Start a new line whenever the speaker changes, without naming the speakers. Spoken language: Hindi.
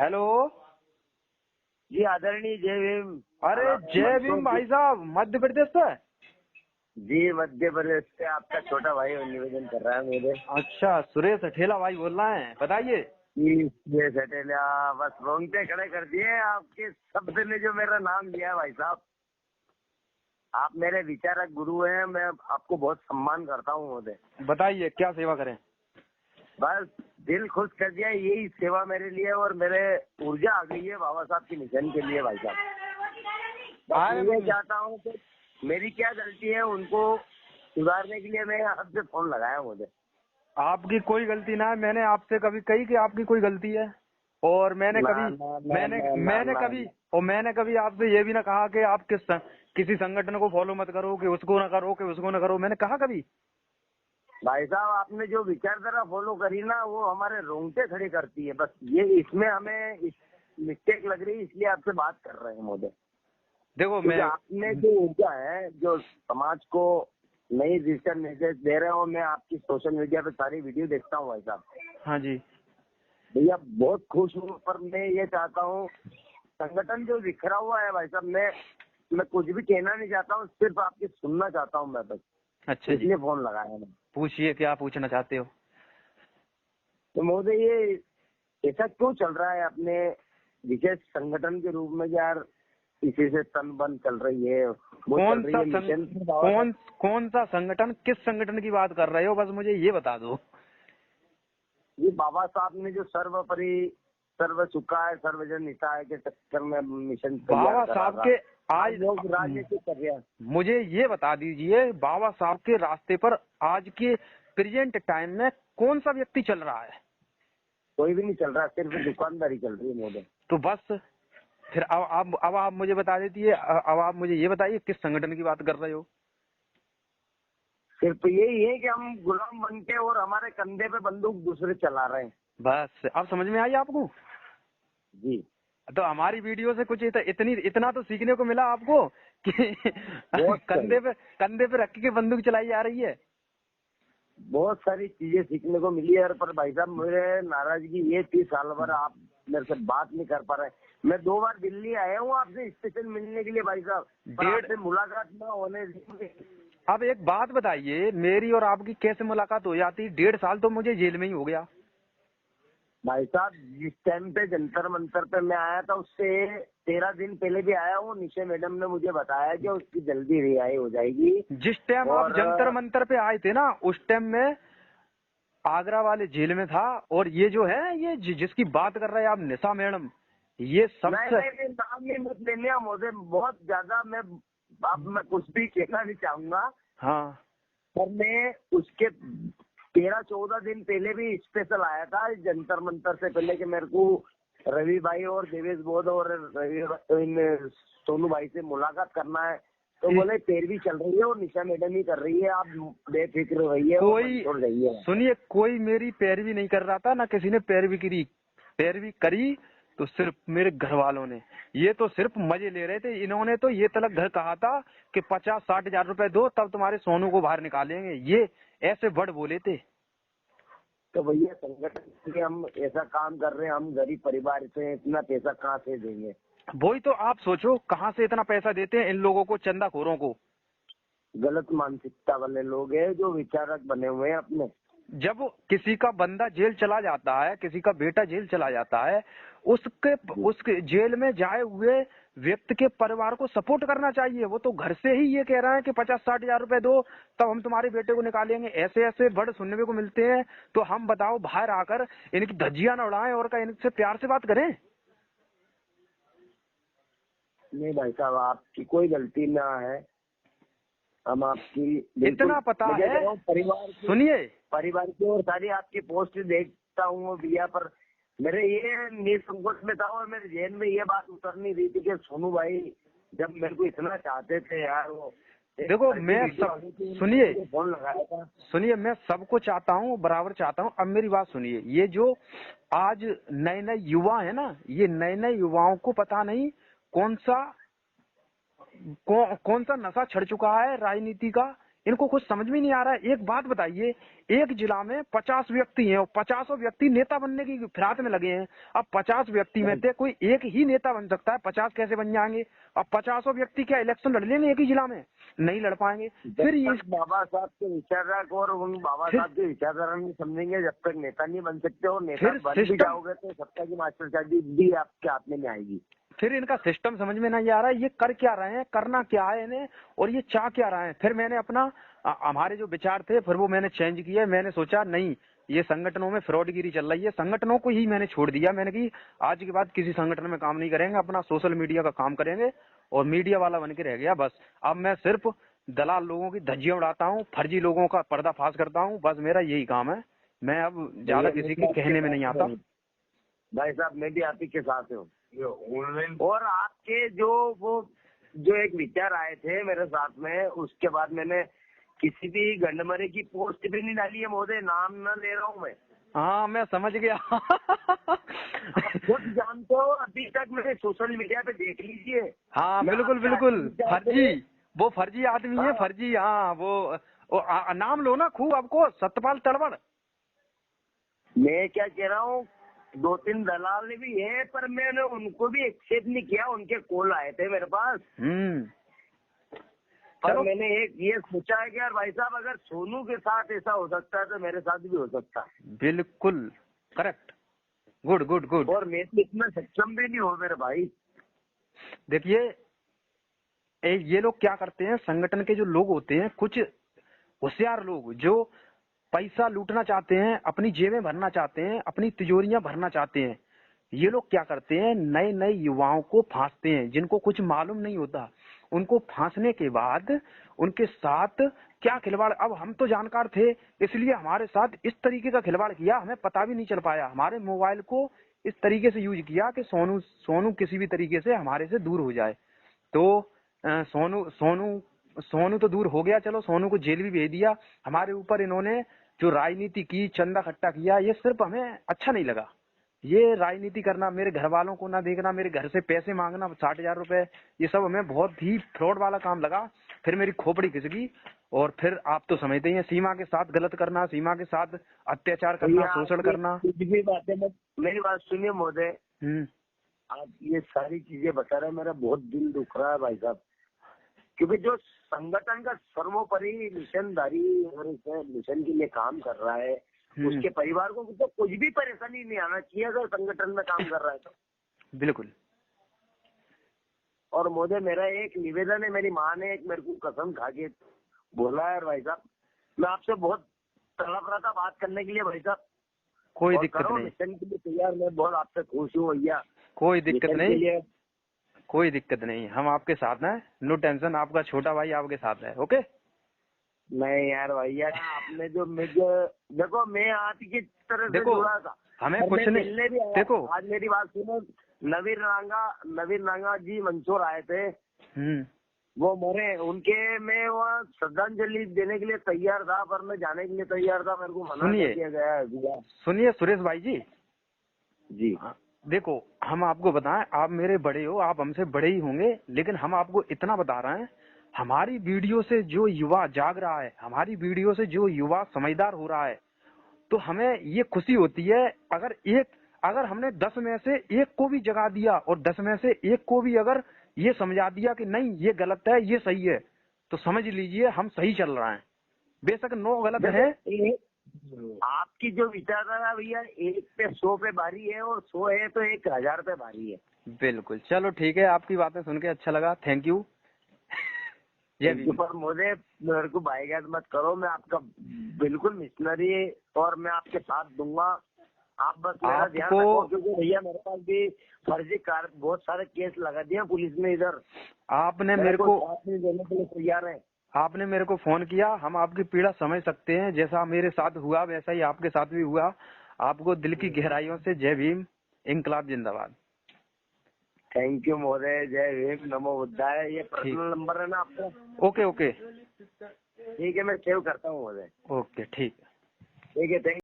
हेलो।
जी आदरणीय जय भीम।
अरे जय भीम भाई साहब, मध्य प्रदेश से।
जी मध्य प्रदेश से आपका छोटा भाई निवेदन कर रहा है मेरे।
अच्छा, सुरेश अठेला भाई बोल रहे हैं, बताइए।
ये सटेलिया बस रोंगटे खड़े कर दिए आपके शब्द ने जो मेरा नाम लिया है भाई साहब। आप मेरे विचारक गुरु हैं, मैं आपको बहुत सम्मान करता हूँ महोदय।
बताइए क्या सेवा करें।
बस दिल खुश कर दिया, यही सेवा मेरे लिए और मेरे ऊर्जा आ गई है बाबा साहब की मिशन के लिए भाई साहब। बस मैं चाहता हूँ कि मेरी क्या गलती है उनको सुधारने के लिए मैं आपसे फोन लगाया मुझे।
आपकी कोई गलती ना है, मैंने आपसे कभी कही कि आपकी कोई गलती है? और मैंने कभी आपसे ये भी ना कहा कि आप किसी संगठन को फॉलो मत करो, कि उसको ना करो, कि उसको ना करो। मैंने कहा कभी?
भाई साहब आपने जो विचारधारा फॉलो करी ना वो हमारे रोंगटे खड़े करती है। बस ये इसमें हमें मिस्टेक लग रही है, इसलिए आपसे बात कर रहे हैं मोदी।
देखो
आपने जो ऊर्जा है जो समाज को नई दिशा निर्देश दे रहे हो, मैं आपकी सोशल मीडिया पे सारी वीडियो देखता हूँ भाई साहब।
हाँ जी
भैया बहुत खुश हूँ, पर मैं ये चाहता हूँ संगठन जो बिखरा हुआ है भाई साहब, मैं कुछ भी कहना नहीं चाहता हूँ, सिर्फ आपकी सुनना चाहता हूँ मैं बस।
अच्छा जी,
इसलिए फोन लगाया मैंने।
पूछिए क्या पूछना चाहते हो।
तो महोदय ये ऐसा क्यों चल रहा है अपने विशेष संगठन के रूप में यार, इसी से तन बन चल रही है
कौन सा संगठन, किस संगठन की बात कर रहे हो, बस मुझे ये बता दो।
ये बाबा साहब ने जो सर्वोपरि सर्व सुखाय सर्वजन हिताय के चक्कर में मिशन
बाबा साहब के आज
लोग राजनीति कर रहे हैं।
मुझे ये बता दीजिए, बाबा साहब के रास्ते पर आज के प्रेजेंट टाइम में कौन सा व्यक्ति चल रहा है?
कोई भी नहीं चल रहा, सिर्फ दुकानदारी चल रही है मोदी।
तो बस फिर अब आप मुझे बता देती है, अब आप मुझे ये बताइए किस संगठन की बात कर रहे हो।
सिर्फ यही है कि हम गुलाम बन के और हमारे कंधे पे बंदूक दूसरे चला रहे हैं।
बस अब समझ में आई आपको?
जी
तो हमारी वीडियो से कुछ इतना तो सीखने को मिला आपको कि कंधे पे रख के बंदूक चलाई जा रही है।
बहुत सारी चीजें सीखने को मिली है। पर भाई साहब मेरे नाराजगी ये थी, साल भर आप मेरे से बात नहीं कर पा रहे। मैं 2 बार दिल्ली आया हूँ आपसे स्पेशल मिलने के लिए भाई साहब, पर आपसे मुलाकात न होने।
अब एक बात बताइए, मेरी और आपकी कैसे मुलाकात हो जाती? 1.5 साल तो मुझे जेल में ही हो गया।
भाई साहब जिस टाइम पे जंतर मंतर पे मैं आया था उससे 13 दिन पहले भी आया हूँ। निशा मैडम ने मुझे बताया कि उसकी जल्दी रिहाई हो जाएगी।
जिस टाइम आप जंतर मंतर पे आए थे ना, उस टाइम में आगरा वाले जेल में था। और ये जो है, ये जिसकी बात कर रहे हैं आप, निशा मैडम, ये सबसे
नाम नहीं मत लेने मुझे, बहुत ज्यादा मैं कुछ भी कहना नहीं चाहूंगा।
हाँ,
पर मैं उसके 13-14 दिन पहले भी स्पेशल आया था जंतर मंतर से पहले कि मेरे को रवि भाई और देवेश बोध और सोनू भाई से मुलाकात करना है। तो बोले पैरवी चल रही है और निशा मैडम ही कर रही है, आप बेफिक्र रहिए और रहिए।
सुनिए, कोई मेरी पैरवी नहीं कर रहा था, ना किसी ने पैरवी करी तो सिर्फ मेरे घर वालों ने। ये तो सिर्फ मजे ले रहे थे। इन्होंने तो ये तलक घर कहा था कि 50-60 हजार रुपए दो तब तुम्हारे सोनू को बाहर निकालेंगे। ये ऐसे वर्ड बोले थे।
तो भैया संगठन के हम ऐसा काम कर रहे हैं, हम गरीब परिवार से इतना पैसा कहाँ से देंगे?
वही तो आप सोचो, कहाँ से इतना पैसा देते हैं इन लोगों को, चंदाखोरों को।
गलत मानसिकता वाले लोग हैं जो विचारक बने हुए हैं अपने।
जब किसी का बंदा जेल चला जाता है, किसी का बेटा जेल चला जाता है, उसके जेल में जाए हुए व्यक्ति के परिवार को सपोर्ट करना चाहिए। वो तो घर से ही ये कह रहा है कि 50-60 हजार रुपए दो तब हम तुम्हारे बेटे को निकालेंगे। ऐसे ऐसे वर्ड सुनने को मिलते हैं। तो हम बताओ, बाहर आकर इनकी धज्जियां न उड़ाएं और इनसे प्यार से बात करें।
नहीं भाई साहब, आपकी कोई गलती ना है, हम आपकी
इतना पता है।
परिवार की और सारी आपकी पोस्ट देखता हूँ भैया, पर मेरे ये निसंकोच में था और मेरे जेल में ये बात उतर नहीं रही थी कि सोनू भाई जब मेरे को इतना चाहते थे यार, वो
देखो मैं
फोन लगाया था।
सुनिए, मैं सबको चाहता हूँ, बराबर चाहता हूँ। अब मेरी बात सुनिए, ये जो आज नए नए युवा है ना, ये नए नए युवाओं को पता नहीं कौन सा नशा चढ़ चुका है राजनीति का। इनको कुछ समझ में नहीं आ रहा है। एक बात बताइए, एक जिला में 50 व्यक्ति हैं और 50 व्यक्ति नेता बनने की फिराक में लगे हैं। अब 50 व्यक्ति में से कोई एक ही नेता बन सकता है, 50 कैसे बन जाएंगे? अब 50 व्यक्ति क्या इलेक्शन लड़ लेंगे एक ही जिला में? नहीं लड़ पाएंगे। फिर ये
बाबा साहब के विचारक और उन बाबा साहब के विचारधारा नहीं समझेंगे, जब तक नेता नहीं बन सकते, और नेता बन भी जाओगे तो सत्ता की मास्टरशाही भी आपके हाथ में नहीं आएगी।
फिर इनका सिस्टम समझ में नहीं आ रहा है, ये कर क्या रहे हैं, करना क्या है इन्हें, और ये चाह क्या रहे हैं। फिर मैंने अपना हमारे जो विचार थे फिर वो मैंने चेंज किए। मैंने सोचा नहीं, ये संगठनों में फ्रॉडगिरी चल रही है, संगठनों को ही मैंने छोड़ दिया। मैंने कि आज के बाद किसी संगठन में काम नहीं करेंगे, अपना सोशल मीडिया का काम करेंगे, और मीडिया वाला बन के रह गया बस। अब मैं सिर्फ दलाल लोगों की धज्जियां उड़ाता हूँ, फर्जी लोगों का पर्दाफाश करता हूँ, बस मेरा यही काम है। मैं अब ज्यादा किसी के कहने में नहीं आता।
भाई साहब मैं भी आप ही के साथ हूँ। और आपके जो एक विचार आए थे मेरे साथ में, उसके बाद मैंने किसी भी गंडमरे की पोस्ट भी नहीं डाली है महोदय, नाम न ले रहा हूँ मैं।
हाँ मैं समझ गया।
खुद जानते हो, अभी तक मैंने सोशल मीडिया पे देख लीजिए।
हाँ बिल्कुल बिल्कुल, फर्जी, वो फर्जी आदमी है, फर्जी। हाँ वो नाम लो ना खूब, आपको सत्यपाल तड़वड़।
मैं क्या कह रहा हूँ, 2-3 दलाल भी है, पर मैंने उनको भी एक्सेप्ट नहीं किया। उनके कॉल आए थे मेरे पास। पर मैंने एक ये सोचा है कि यार भाई साहब, अगर सोनू के साथ ऐसा हो सकता है तो मेरे साथ भी हो सकता है।
बिल्कुल करेक्ट, गुड गुड गुड।
और मैं तो इतना सक्षम भी नहीं हो मेरे भाई।
देखिए ये लोग क्या करते हैं, संगठन के जो लोग होते हैं, कुछ होशियार लोग जो पैसा लूटना चाहते हैं, अपनी जेबें भरना चाहते हैं, अपनी तिजोरियां भरना चाहते हैं, ये लोग क्या करते हैं, नए नए युवाओं को फांसते हैं, जिनको कुछ मालूम नहीं होता। उनको फांसने के बाद उनके साथ क्या खिलवाड़, अब हम तो जानकार थे इसलिए हमारे साथ इस तरीके का खिलवाड़ किया, हमें पता भी नहीं चल पाया। हमारे मोबाइल को इस तरीके से यूज किया कि सोनू किसी भी तरीके से हमारे से दूर हो जाए। तो सोनू तो दूर हो गया, चलो सोनू को जेल भी भेज दिया। हमारे ऊपर इन्होंने जो राजनीति की, चंदा इकट्ठा किया, ये सिर्फ हमें अच्छा नहीं लगा। ये राजनीति करना, मेरे घर वालों को ना देखना, मेरे घर से पैसे मांगना 60,000 रुपए, ये सब हमें बहुत ही फ्रॉड वाला काम लगा। फिर मेरी खोपड़ी खिसकी, और फिर आप तो समझते ही हैं, सीमा के साथ गलत करना, सीमा के साथ अत्याचार करना, शोषण करना।
भी बातें, मेरी बात सुनिए महोदय, आप ये सारी चीजें बता रहे हैं, मेरा बहुत दिल दुख रहा है भाई साहब। क्योंकि जो संगठन का सर्वोपरि मिशनधारी और इस मिशन के लिए काम कर रहा है, उसके परिवार को तो कुछ भी परेशानी नहीं आना चाहिए अगर संगठन में काम कर रहा है तो। बिल्कुल। और मुझे मेरा एक निवेदन है, मेरी माँ ने एक मेरे को कसम खा के बोला है भाई साहब, मैं आपसे बहुत तड़प रहा था बात करने के लिए भाई साहब।
कोई दिक्कत नहीं,
मिशन के लिए तैयार, मैं बहुत आपसे खुश हूँ भैया।
कोई दिक्कत नहीं, कोई दिक्कत नहीं, हम आपके साथ हैं, नो टेंशन। आपका छोटा भाई आपके साथ है, ओके।
नहीं यार भैया, आपने जो देखो, मैं आप की तरह से जुड़ा था,
हमें कुछ नहीं। देखो
आज मेरी बात सुनो, नवीन रांगा जी मंसूर आए थे, वो मरे, उनके मैं वहाँ श्रद्धांजलि देने के लिए तैयार था, पर मैं जाने के लिए तैयार था, मेरे को मना किया गया है भैया। सुनिए
सुरेश भाई जी, देखो हम आपको बताएं, आप मेरे बड़े हो, आप हमसे बड़े ही होंगे, लेकिन हम आपको इतना बता रहे हैं, हमारी वीडियो से जो युवा जाग रहा है, हमारी वीडियो से जो युवा समझदार हो रहा है, तो हमें ये खुशी होती है। अगर हमने 10 में से एक को भी जगा दिया, और 10 में से एक को भी अगर ये समझा दिया कि नहीं ये गलत है ये सही है, तो समझ लीजिए हम सही चल रहे हैं। बेशक 9 गलत है। आपकी जो विचारधारा भैया 1 पे 100 पे भारी है, और 100 है तो 1000 पे भारी है। बिल्कुल, चलो ठीक है, आपकी बातें सुन के अच्छा लगा, थैंक यू। पर मुझे मेरे को बाईगात मत करो, मैं आपका बिल्कुल मिशनरी, और मैं आपके साथ दूंगा। आप बस मेरा ध्यान रखो, क्योंकि भैया मेरे पास भी फर्जी बहुत सारे केस लगा दिए पुलिस ने इधर। आपने मेरे को देने के लिए तैयार है। आपने मेरे को फोन किया, हम आपकी पीड़ा समझ सकते हैं, जैसा मेरे साथ हुआ वैसा ही आपके साथ भी हुआ। आपको दिल की गहराइयों से जय भीम, इंकलाब जिंदाबाद। थैंक यू महोदय, जय भीम, नमो बुद्धाय। ये पर्सनल नंबर है ना आपका? ओके ओके, ठीक है, मैं सेव करता हूँ महोदय। ओके ठीक है, थैंक